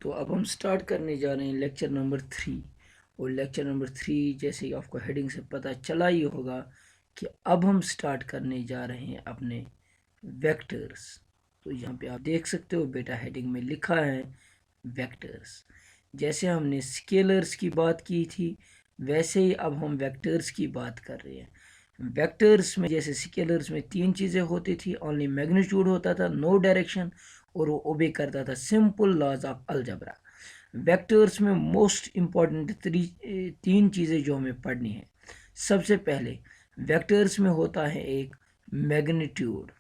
तो अब हम स्टार्ट करने जा रहे हैं लेक्चर नंबर 3। और लेक्चर नंबर 3 जैसे ही आपको हेडिंग से पता चला ही होगा कि अब हम स्टार्ट करने जा रहे हैं अपने वेक्टर्स। तो यहाँ पे आप देख सकते हो बेटा हेडिंग में लिखा है वेक्टर्स। जैसे हमने स्केलर्स की बात की थी वैसे ही अब हम वेक्टर्स की बात कर रहे हैं। वेक्टर्स में जैसे स्केलर्स में 3 चीज़ें होती थी, ओनली मैग्नीट्यूड होता था, नो डायरेक्शन, और वो ओबे करता था simple laws of algebra. Vectors में मोस्ट इम्पॉर्टेंट 3 चीज़ें जो हमें पढ़नी है। सबसे पहले वेक्टर्स में होता है एक मैग्नीट्यूड,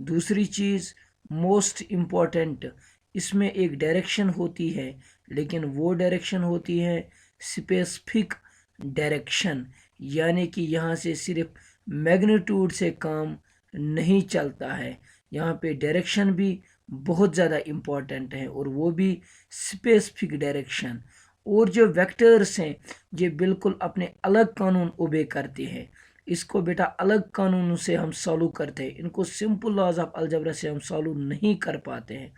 दूसरी चीज़ मोस्ट इम्पॉर्टेंट इसमें एक डायरेक्शन होती है, लेकिन वो डायरेक्शन होती है स्पेसिफिक डायरेक्शन, यानी कि यहाँ से सिर्फ मैग्नीट्यूड से काम नहीं चलता है, यहाँ पे डायरेक्शन भी बहुत ज़्यादा इम्पॉर्टेंट है और वो भी स्पेसिफिक डायरेक्शन। और जो वेक्टर्स हैं ये बिल्कुल अपने अलग कानून ओबे करते हैं। इसको बेटा अलग कानूनों से हम सॉल्व करते हैं, इनको सिंपल लॉज ऑफ अलजबरा से हम सॉल्व नहीं कर पाते हैं।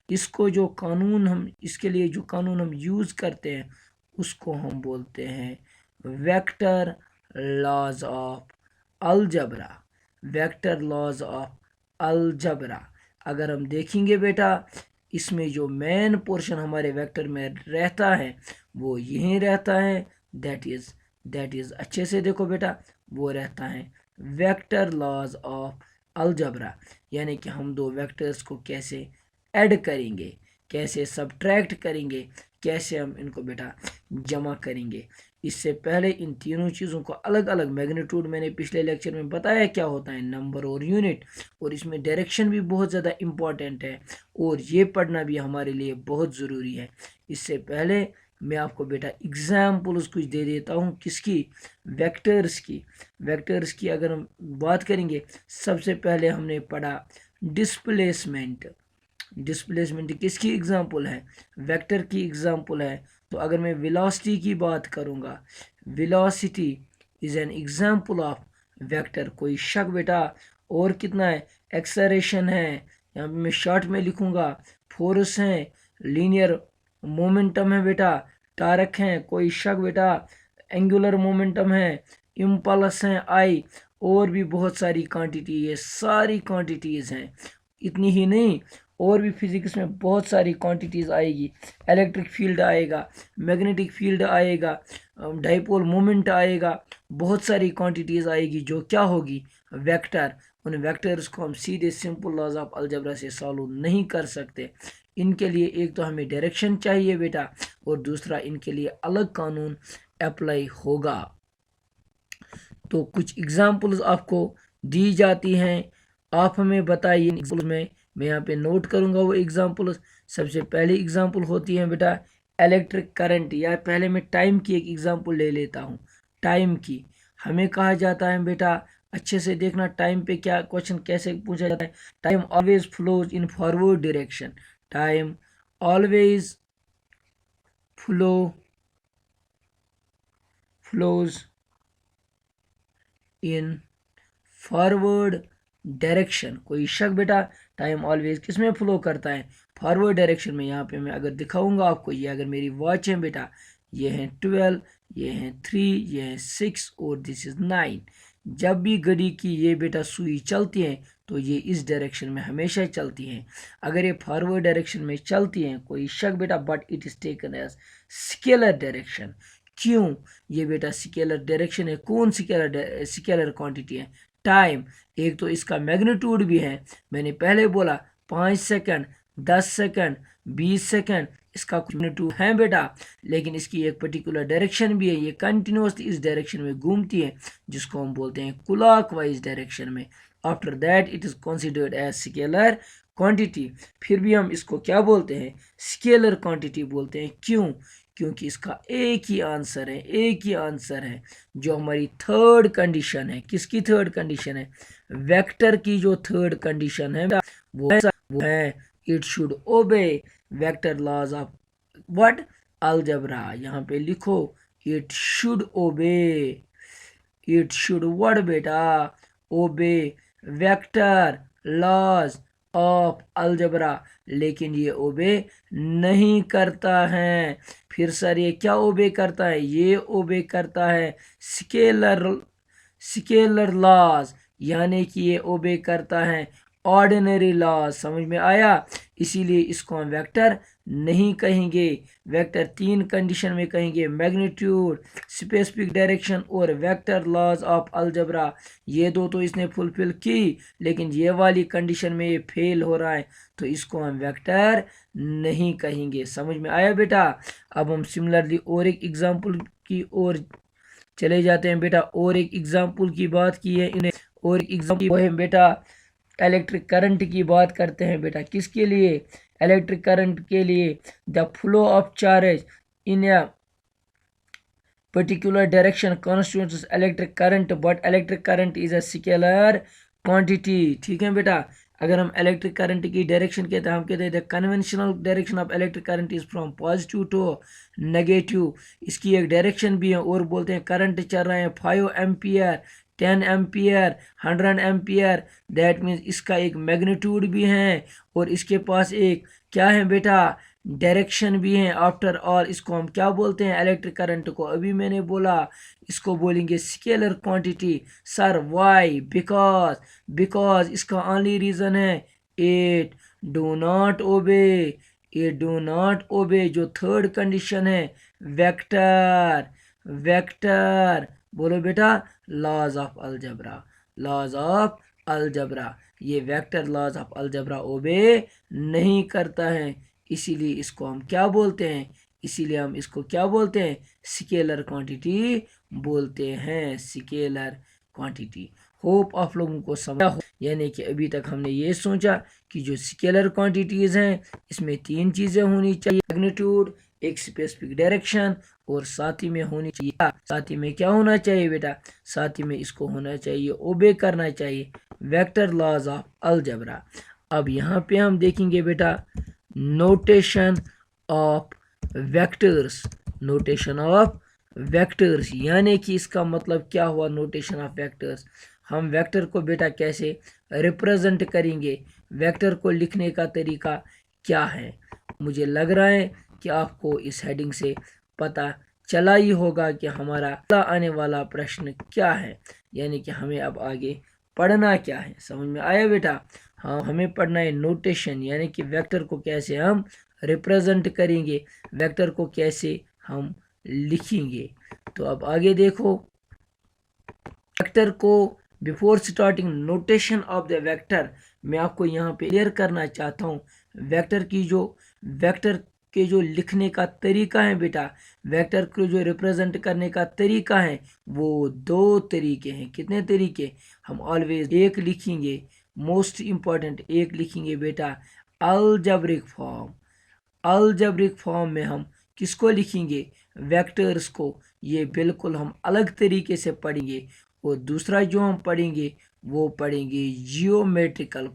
इसको जो कानून हम इसके लिए जो कानून हम यूज़ करते हैं उसको हम बोलते हैं vector laws of algebra. Vector laws of algebra अगर हम देखेंगे बेटा इसमें जो मेन पोर्शन हमारे वेक्टर में रहता है वो यहीं रहता है, दैट इज़ अच्छे से देखो बेटा, वो रहता है वेक्टर लॉज ऑफ अलजबरा। यानी कि हम दो वेक्टर्स को कैसे ऐड करेंगे, कैसे सब्ट्रैक्ट करेंगे, कैसे हम इनको बेटा जमा करेंगे। इससे पहले इन तीनों चीज़ों को अलग अलग मैग्नीट्यूड मैंने पिछले लेक्चर में बताया क्या होता है, नंबर और यूनिट, और इसमें डायरेक्शन भी बहुत ज़्यादा इम्पॉर्टेंट है और ये पढ़ना भी हमारे लिए बहुत ज़रूरी है। इससे पहले मैं आपको बेटा एग्जाम्पल्स कुछ दे देता हूँ किसकी, वेक्टर्स की। वेक्टर्स की अगर हम बात करेंगे सबसे पहले हमने पढ़ा डिस्प्लेसमेंट। डिस्प्लेसमेंट किसकी एग्जाम्पल है, वेक्टर की एग्जाम्पल है। तो अगर मैं वेलोसिटी की बात करूँगा, velocity is an example of vector. कोई शक बेटा, और कितना है, एक्सेलरेशन है, यहाँ पे मैं शॉर्ट में लिखूँगा, फोर्स है, लीनियर मोमेंटम है बेटा, टारक है, कोई शक बेटा, एंगुलर मोमेंटम है, इम्पल्स है आई, और भी बहुत सारी क्वांटिटी है, सारी क्वांटिटीज़ हैं। इतनी ही नहीं, और भी फिजिक्स में बहुत सारी क्वांटिटीज़ आएगी, इलेक्ट्रिक फील्ड आएगा, मैग्नेटिक फील्ड आएगा, डाइपोल मोमेंट आएगा, बहुत सारी क्वांटिटीज़ आएगी जो क्या होगी, वेक्टर। उन वेक्टर्स को हम सीधे सिंपल लॉज ऑफ अलजबरा से सॉल्व नहीं कर सकते। इनके लिए एक तो हमें डायरेक्शन चाहिए बेटा, और दूसरा इनके लिए अलग कानून अप्लाई होगा। तो कुछ एग्जाम्पल्स आपको दी जाती हैं, आप हमें बताइए। एग्जाम्पल में मैं यहाँ पे नोट करूँगा वो एग्जाम्पल्स। सबसे पहली एग्जाम्पल होती है बेटा इलेक्ट्रिक करंट, या पहले मैं टाइम की एक एग्जाम्पल ले लेता हूँ। टाइम की हमें कहा जाता है बेटा, अच्छे से देखना टाइम पे क्या क्वेश्चन कैसे पूछा जाता है। Time always flows in forward direction, time always flows in forward direction. कोई शक बेटा, टाइम ऑलवेज किस में फ्लो करता है, फॉरवर्ड डायरेक्शन में। यहाँ पे मैं अगर दिखाऊंगा आपको, ये अगर मेरी वॉच है बेटा, ये है 12, ये है 3, ये है 6 और दिस इज 9। जब भी घड़ी की ये बेटा सुई चलती है तो ये इस डायरेक्शन में हमेशा चलती हैं। अगर ये फॉरवर्ड डायरेक्शन में चलती हैं कोई शक बेटा, but it is taken as scalar direction. क्यों, ये बेटा स्केलर डायरेक्शन है। कौन स्केलर क्वांटिटी है, टाइम। एक तो इसका मैग्नीट्यूड भी है, मैंने पहले बोला 5 सेकंड, 10 सेकंड, 20 सेकंड, इसका मैग्नीट्यूड है बेटा, लेकिन इसकी एक पर्टिकुलर डायरेक्शन भी है, ये कंटिन्यूसली इस डायरेक्शन में घूमती है जिसको हम बोलते हैं क्लॉकवाइज डायरेक्शन में। After that it is considered as scalar quantity. फिर भी हम इसको क्या बोलते हैं, स्केलर क्वांटिटी बोलते हैं। क्यों, क्योंकि इसका एक ही आंसर है, एक ही आंसर है। जो हमारी थर्ड कंडीशन है, किसकी थर्ड कंडीशन है, वेक्टर की जो थर्ड कंडीशन है वो है it should obey vector laws of what, algebra. यहाँ पे लिखो it should obey, it should what बेटा, obey vector laws of algebra, लेकिन ये ओबे नहीं करता है। फिर सर ये क्या ओबे करता है? ये ओबे करता है स्केलर लॉज, यानी कि ये ओबे करता है ऑर्डिनरी लॉज। समझ में आया? इसीलिए इसको हम वेक्टर नहीं कहेंगे। वेक्टर तीन कंडीशन में कहेंगे, मैग्नीट्यूड, स्पेसिफिक डायरेक्शन और वेक्टर लॉज ऑफ अलजबरा। ये दो तो इसने फुलफिल की, लेकिन ये वाली कंडीशन में ये फेल हो रहा है, तो इसको हम वेक्टर नहीं कहेंगे। समझ में आया बेटा? अब हम सिमिलरली और एक एग्जाम्पल की ओर चले जाते हैं बेटा। और एक एग्जाम्पल की बात की है इन्हें, और एग्जाम्पल वो है बेटा इलेक्ट्रिक करंट की बात करते हैं बेटा। किसके लिए? इलेक्ट्रिक करंट के लिए। The flow of charge in a particular direction constitutes electric current, but electric current is a scalar quantity। ठीक है बेटा? अगर हम इलेक्ट्रिक करंट की डायरेक्शन कहते हैं, हम कहते हैं the conventional direction of electric current is from positive to negative. इसकी एक डायरेक्शन भी है, और बोलते हैं करंट चल रहे हैं 5 ampere, 10 ampere, 100 ampere. That means इसका एक मैग्नीट्यूड भी है, और इसके पास एक क्या है बेटा? डायरेक्शन भी है। आफ्टर ऑल इसको हम क्या बोलते हैं? इलेक्ट्रिक करंट को अभी मैंने बोला, इसको बोलेंगे scalar quantity. Sir why? Because इसका ओनली रीजन है इट डू नॉट ओबे, जो थर्ड कंडीशन है वेक्टर बोलो बेटा, लॉज ऑफ अलजबरा। ये vector laws of algebra obey नहीं करता है, इसीलिए इसको हम क्या बोलते हैं? स्केलर क्वांटिटी बोलते हैं, स्केलर क्वांटिटी। होप आप लोगों को समझा हो। यानी कि अभी तक हमने ये सोचा कि जो स्केलर क्वांटिटीज हैं, इसमें तीन चीजें होनी चाहिए, मैग्नीट्यूड, एक स्पेसिफिक डायरेक्शन, और साथ ही में होनी चाहिए, साथ ही में क्या होना चाहिए बेटा? साथ ही में इसको होना चाहिए, ओबे करना चाहिए वेक्टर लॉज ऑफ अलजबरा। अब यहाँ पे हम देखेंगे बेटा नोटेशन ऑफ वेक्टर्स, यानी कि इसका मतलब क्या हुआ? नोटेशन ऑफ वेक्टर्स, हम वेक्टर को बेटा कैसे रिप्रेजेंट करेंगे? वेक्टर को लिखने का तरीका क्या है? मुझे लग रहा है कि आपको इस हेडिंग से पता चला ही होगा कि हमारा आने वाला प्रश्न क्या है, यानी कि हमें अब आगे पढ़ना क्या है। समझ में आया बेटा? हाँ, हमें पढ़ना है नोटेशन, यानी कि वेक्टर को कैसे हम रिप्रेजेंट करेंगे, वेक्टर को कैसे हम लिखेंगे। तो अब आगे देखो, वेक्टर को before starting notation of the vector, मैं आपको यहाँ पे क्लियर करना चाहता हूँ वेक्टर के जो लिखने का तरीका है बेटा, वेक्टर को जो रिप्रेजेंट करने का तरीका है, वो दो तरीके हैं। कितने तरीके? हम ऑलवेज एक लिखेंगे, मोस्ट इम्पॉर्टेंट एक लिखेंगे बेटा, अलजेब्रिक फॉर्म में हम किसको लिखेंगे? वेक्टर्स को। ये बिल्कुल हम अलग तरीके से पढ़ेंगे। और दूसरा जो हम पढ़ेंगे, वो पढ़ेंगे जियोमेट्रिकल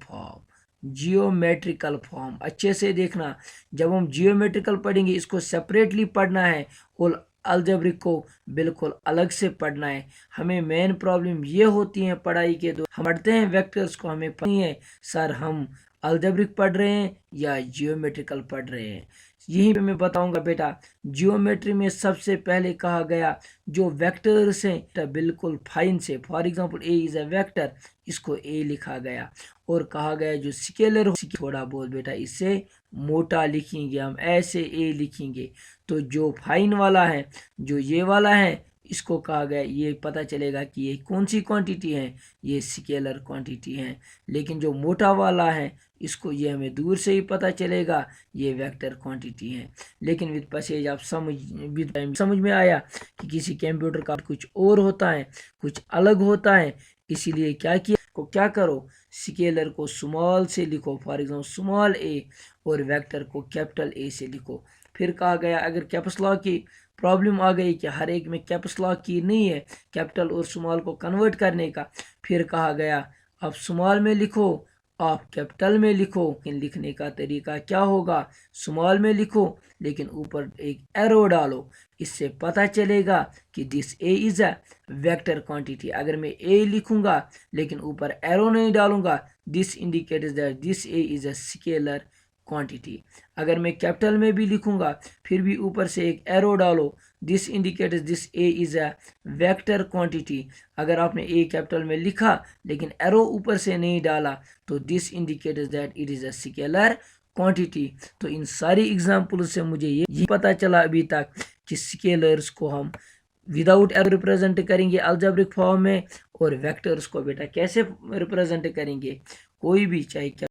फॉर्म। अच्छे से देखना, जब हम जियोमेट्रिकल पढ़ेंगे, इसको सेपरेटली पढ़ना है, और अलजेब्रिक को बिल्कुल अलग से पढ़ना है। हमें मेन प्रॉब्लम ये होती है पढ़ाई के दौरान, हम पढ़ते हैं वेक्टर्स को, हमें पता नहीं है सर हम अलजेब्रिक पढ़ रहे हैं या जियोमेट्रिकल पढ़ रहे हैं। यही पे मैं बताऊंगा बेटा। जियोमेट्री में सबसे पहले कहा गया जो वेक्टर्स हैं, तो बिल्कुल फाइन से, for example A is a vector, इसको ए लिखा गया। और कहा गया जो स्केलर हो, थोड़ा बहुत बेटा इससे मोटा लिखेंगे, हम ऐसे ए लिखेंगे। तो जो फाइन वाला है, जो ये वाला है, इसको कहा गया, ये पता चलेगा कि ये कौन सी क्वांटिटी है, ये स्केलर क्वांटिटी है। लेकिन जो मोटा वाला है, इसको ये हमें दूर से ही पता चलेगा, ये वेक्टर क्वांटिटी है। लेकिन विद पैसेज आप समझ में आया कि किसी कंप्यूटर का कुछ और होता है, कुछ अलग होता है। इसीलिए क्या करो, स्केलर को स्मॉल से लिखो, फॉर एग्जाम्पल स्मॉल ए, और वेक्टर को कैपिटल ए से लिखो। फिर कहा गया अगर कैप्स लॉक की प्रॉब्लम आ गई कि हर एक में कैप्स लॉक की नहीं है कैपिटल और स्मॉल को कन्वर्ट करने का, फिर कहा गया अब स्मॉल में लिखो आप कैपिटल में लिखो, लेकिन लिखने का तरीका क्या होगा, स्मॉल में लिखो लेकिन ऊपर एक एरो डालो, इससे पता चलेगा कि this A is a vector quantity. अगर मैं ए लिखूंगा लेकिन ऊपर एरो नहीं डालूंगा, this indicates that this A is a scalar quantity. अगर मैं कैपिटल में भी लिखूंगा फिर भी ऊपर से एक एरो डालो, this indicates this A is a vector quantity. अगर आपने ए कैपिटल में लिखा लेकिन एरो ऊपर से नहीं डाला तो this indicates that it is a scalar quantity. तो इन सारी एग्जाम्पल से मुझे ये पता चला अभी तक कि स्केलर्स को हम विदाउट एरो रिप्रेजेंट करेंगे अलजेब्रिक फॉर्म में, और वेक्टर्स को बेटा कैसे रिप्रेजेंट करेंगे, कोई भी चाहे क्या